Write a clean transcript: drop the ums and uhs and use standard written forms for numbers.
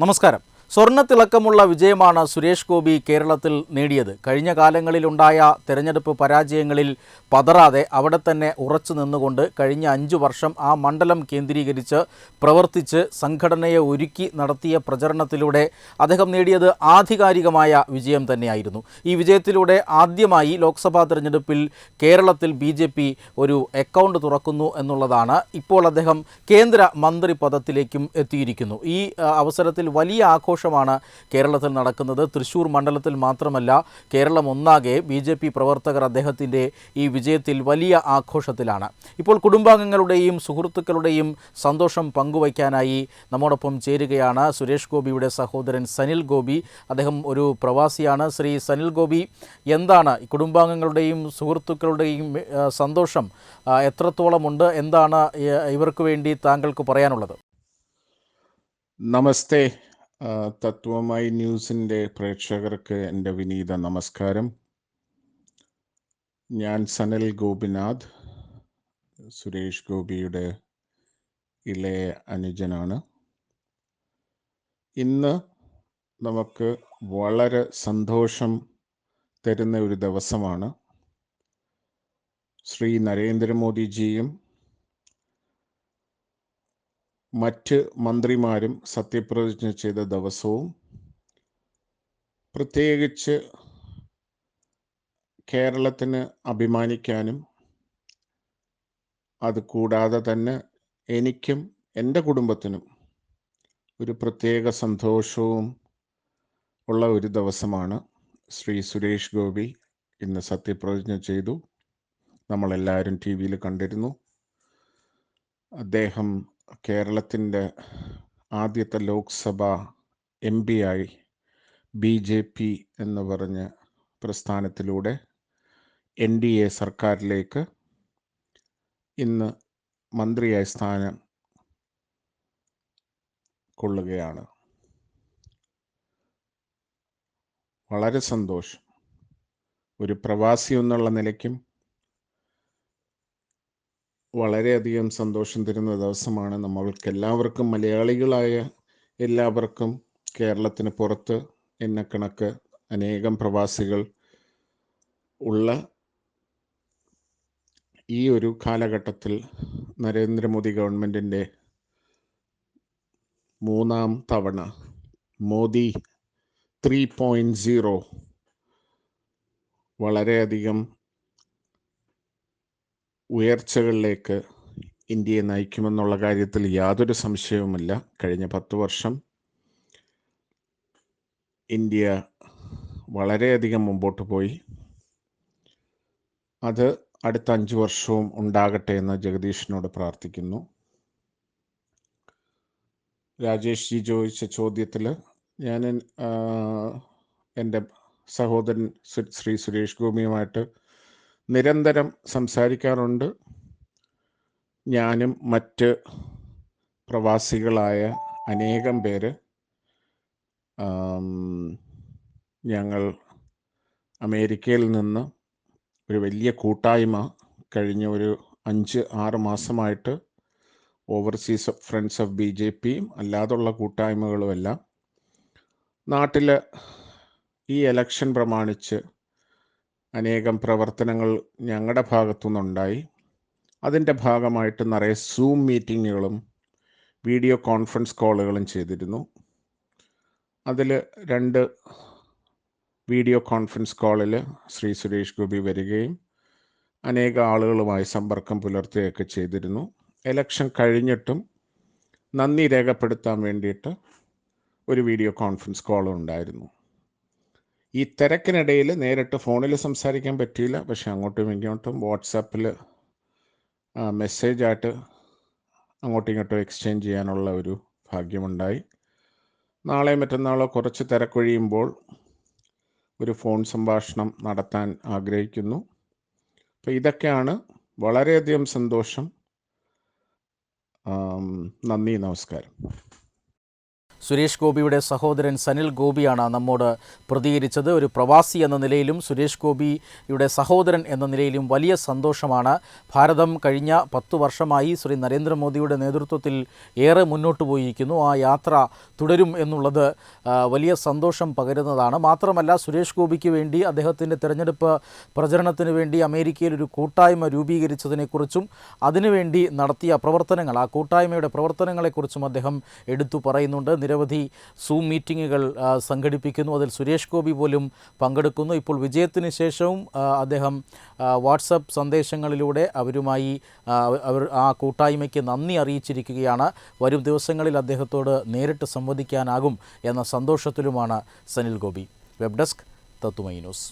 നമസ്കാരം. സ്വർണ്ണത്തിളക്കമുള്ള വിജയമാണ് സുരേഷ് ഗോപി കേരളത്തിൽ നേടിയത്. കഴിഞ്ഞ കാലങ്ങളിലുണ്ടായ തെരഞ്ഞെടുപ്പ് പരാജയങ്ങളിൽ പതറാതെ അവിടെ തന്നെ ഉറച്ചു നിന്നുകൊണ്ട് കഴിഞ്ഞ 5 വർഷം ആ മണ്ഡലം കേന്ദ്രീകരിച്ച് പ്രവർത്തിച്ച് സംഘടനയെ ഒരുക്കി നടത്തിയ പ്രചരണത്തിലൂടെ അദ്ദേഹം നേടിയത് ആധികാരികമായ വിജയം തന്നെയായിരുന്നു. ഈ വിജയത്തിലൂടെ ആദ്യമായി ലോക്സഭാ തെരഞ്ഞെടുപ്പിൽ കേരളത്തിൽ BJP ഒരു അക്കൗണ്ട് തുറക്കുന്നു എന്നുള്ളതാണ്. ഇപ്പോൾ അദ്ദേഹം കേന്ദ്ര മന്ത്രി പദത്തിലേക്കും എത്തിയിരിക്കുന്നു. ഈ അവസരത്തിൽ വലിയ ആഘോഷമാണ് കേരളത്തിൽ നടക്കുന്നത്. തൃശ്ശൂർ മണ്ഡലത്തിൽ മാത്രമല്ല, കേരളം ഒന്നാകെ BJP പ്രവർത്തകർ അദ്ദേഹത്തിൻ്റെ ഈ വിജയത്തിൽ വലിയ ആഘോഷത്തിലാണ്. ഇപ്പോൾ കുടുംബാംഗങ്ങളുടെയും സുഹൃത്തുക്കളുടെയും സന്തോഷം പങ്കുവയ്ക്കാനായി നമ്മോടൊപ്പം ചേരുകയാണ് സുരേഷ് ഗോപിയുടെ സഹോദരൻ സനിൽ ഗോപി. അദ്ദേഹം ഒരു പ്രവാസിയാണ്. ശ്രീ സനിൽ ഗോപി, എന്താണ് കുടുംബാംഗങ്ങളുടെയും സുഹൃത്തുക്കളുടെയും സന്തോഷം എത്രത്തോളമുണ്ട്? എന്താണ് ഇവർക്ക് വേണ്ടി താങ്കൾക്ക് പറയാനുള്ളത്? നമസ്തേ. തത്വമായി ന്യൂസിൻ്റെ പ്രേക്ഷകർക്ക് എൻ്റെ വിനീത നമസ്കാരം. ഞാൻ സനിൽ ഗോപിനാഥ്, സുരേഷ് ഗോപിയുടെ ഇളയ അനുജനാണ്. ഇന്ന് നമുക്ക് വളരെ സന്തോഷം തരുന്ന ഒരു ദിവസമാണ്. ശ്രീ നരേന്ദ്രമോദിജിയും മറ്റ് മന്ത്രിമാരും സത്യപ്രതിജ്ഞ ചെയ്ത ദിവസവും, പ്രത്യേകിച്ച് കേരളത്തിന് അഭിമാനിക്കാനും അത് കൂടാതെ തന്നെ എനിക്കും എൻ്റെ കുടുംബത്തിനും ഒരു പ്രത്യേക സന്തോഷവും ഉള്ള ഒരു ദിവസമാണ്. ശ്രീ സുരേഷ് ഗോപി ഇന്ന് സത്യപ്രതിജ്ഞ ചെയ്തു. നമ്മളെല്ലാവരും TV കണ്ടിരുന്നു. അദ്ദേഹം കേരളത്തിൻ്റെ ആദ്യത്തെ ലോക്സഭ MP ആയി BJP എന്ന് പറഞ്ഞ പ്രസ്ഥാനത്തിലൂടെ NDA സർക്കാരിലേക്ക് ഇന്ന് മന്ത്രിയായി സ്ഥാനം കൊള്ളുകയാണ്. വളരെ സന്തോഷം. ഒരു പ്രവാസി എന്നുള്ള നിലയ്ക്കും വളരെയധികം സന്തോഷം തരുന്ന ദിവസമാണ്. നമ്മൾക്ക് എല്ലാവർക്കും, മലയാളികളായ എല്ലാവർക്കും, കേരളത്തിന് പുറത്ത് എന്ന കണക്ക് അനേകം പ്രവാസികൾ ഉള്ള ഈ ഒരു കാലഘട്ടത്തിൽ നരേന്ദ്രമോദി ഗവൺമെൻറ്റിൻ്റെ 3ാം തവണ മോദി 3.0 വളരെയധികം ഉയർച്ചകളിലേക്ക് ഇന്ത്യയെ നയിക്കുമെന്നുള്ള കാര്യത്തിൽ യാതൊരു സംശയവുമില്ല. കഴിഞ്ഞ 10 വർഷം ഇന്ത്യ വളരെയധികം മുമ്പോട്ട് പോയി. അത് അടുത്ത 5 വർഷവും ഉണ്ടാകട്ടെ എന്ന് ജഗദീഷിനോട് പ്രാർത്ഥിക്കുന്നു. രാജേഷ് ജി ചോദിച്ച ചോദ്യത്തിൽ ഞാൻ എൻ്റെ സഹോദരൻ ശ്രീ സുരേഷ് ഗോപിയുമായിട്ട് നിരന്തരം സംസാരിക്കാറുണ്ട്. ഞാനും മറ്റ് പ്രവാസികളായ അനേകം പേര് ഞങ്ങൾ അമേരിക്കയിൽ നിന്ന് ഒരു വലിയ കൂട്ടായ്മ കഴിഞ്ഞ ഒരു 5-6 മാസമായിട്ട് ഓവർസീസ് ഫ്രണ്ട്സ് ഓഫ് BJPയും അല്ലാതുള്ള കൂട്ടായ്മകളുമെല്ലാം നാട്ടിൽ ഈ ഇലക്ഷൻ പ്രമാണിച്ച് അനേകം പ്രവർത്തനങ്ങൾ ഞങ്ങളുടെ ഭാഗത്തുനിന്നുണ്ടായി. അതിൻ്റെ ഭാഗമായിട്ട് നിറയെ സൂം മീറ്റിങ്ങുകളും വീഡിയോ കോൺഫറൻസ് കോളുകളും ചെയ്തിരുന്നു. അതിൽ 2 വീഡിയോ കോൺഫറൻസ് കോളിൽ ശ്രീ സുരേഷ് ഗോപി വരികയും അനേക ആളുകളുമായി സമ്പർക്കം പുലർത്തുകയൊക്കെ ചെയ്തിരുന്നു. ഇലക്ഷൻ കഴിഞ്ഞിട്ടും നന്ദി രേഖപ്പെടുത്താൻ വേണ്ടിയിട്ട് ഒരു വീഡിയോ കോൺഫറൻസ് കോളും ഉണ്ടായിരുന്നു. ഈ തിരക്കിനിടയിൽ നേരിട്ട് ഫോണിൽ സംസാരിക്കാൻ പറ്റിയില്ല. പക്ഷെ അങ്ങോട്ടും ഇങ്ങോട്ടും വാട്സാപ്പിൽ മെസ്സേജായിട്ട് അങ്ങോട്ടും ഇങ്ങോട്ടും എക്സ്ചേഞ്ച് ചെയ്യാനുള്ള ഒരു ഭാഗ്യമുണ്ടായി. നാളെ മറ്റന്നാളോ കുറച്ച് തിരക്കൊഴിയുമ്പോൾ ഒരു ഫോൺ സംഭാഷണം നടത്താൻ ആഗ്രഹിക്കുന്നു. അപ്പോൾ ഇതൊക്കെയാണ്. വളരെയധികം സന്തോഷം. നന്ദി, നമസ്കാരം. സുരേഷ് ഗോപിയുടെ സഹോദരൻ സനിൽ ഗോപിയാണ് നമ്മോട് പ്രതികരിച്ചത്. ഒരു പ്രവാസി എന്ന നിലയിലും സുരേഷ് ഗോപിയുടെ സഹോദരൻ എന്ന നിലയിലും വലിയ സന്തോഷമാണ്. ഭാരതം കഴിഞ്ഞ 10 വർഷമായി ശ്രീ നരേന്ദ്രമോദിയുടെ നേതൃത്വത്തിൽ ഏറെ മുന്നോട്ട് പോയിരിക്കുന്നു. ആ യാത്ര തുടരും എന്നുള്ളത് വലിയ സന്തോഷം പകരുന്നതാണ്. മാത്രമല്ല, സുരേഷ് ഗോപിക്ക് വേണ്ടി അദ്ദേഹത്തിൻ്റെ തെരഞ്ഞെടുപ്പ് പ്രചരണത്തിന് വേണ്ടി അമേരിക്കയിൽ ഒരു കൂട്ടായ്മ രൂപീകരിച്ചതിനെക്കുറിച്ചും അതിനുവേണ്ടി നടത്തിയ പ്രവർത്തനങ്ങൾ, ആ കൂട്ടായ്മയുടെ പ്രവർത്തനങ്ങളെക്കുറിച്ചും അദ്ദേഹം എടുത്തു പറയുന്നുണ്ട്. നിരവധി സൂം മീറ്റിങ്ങുകൾ സംഘടിപ്പിക്കുന്നു. അതിൽ സുരേഷ് ഗോപി പോലും പങ്കെടുക്കുന്നു. ഇപ്പോൾ വിജയത്തിന് ശേഷവും അദ്ദേഹം വാട്സപ്പ് സന്ദേശങ്ങളിലൂടെ അവരുമായി ആ കൂട്ടായ്മയ്ക്ക് നന്ദി അറിയിച്ചിരിക്കുകയാണ്. വരും ദിവസങ്ങളിൽ അദ്ദേഹത്തോട് നേരിട്ട് സംവദിക്കാനാകും എന്ന സന്തോഷത്തിലുമാണ് സനിൽ ഗോപി. വെബ് ഡെസ്ക് തത്തുമൈ ന്യൂസ്.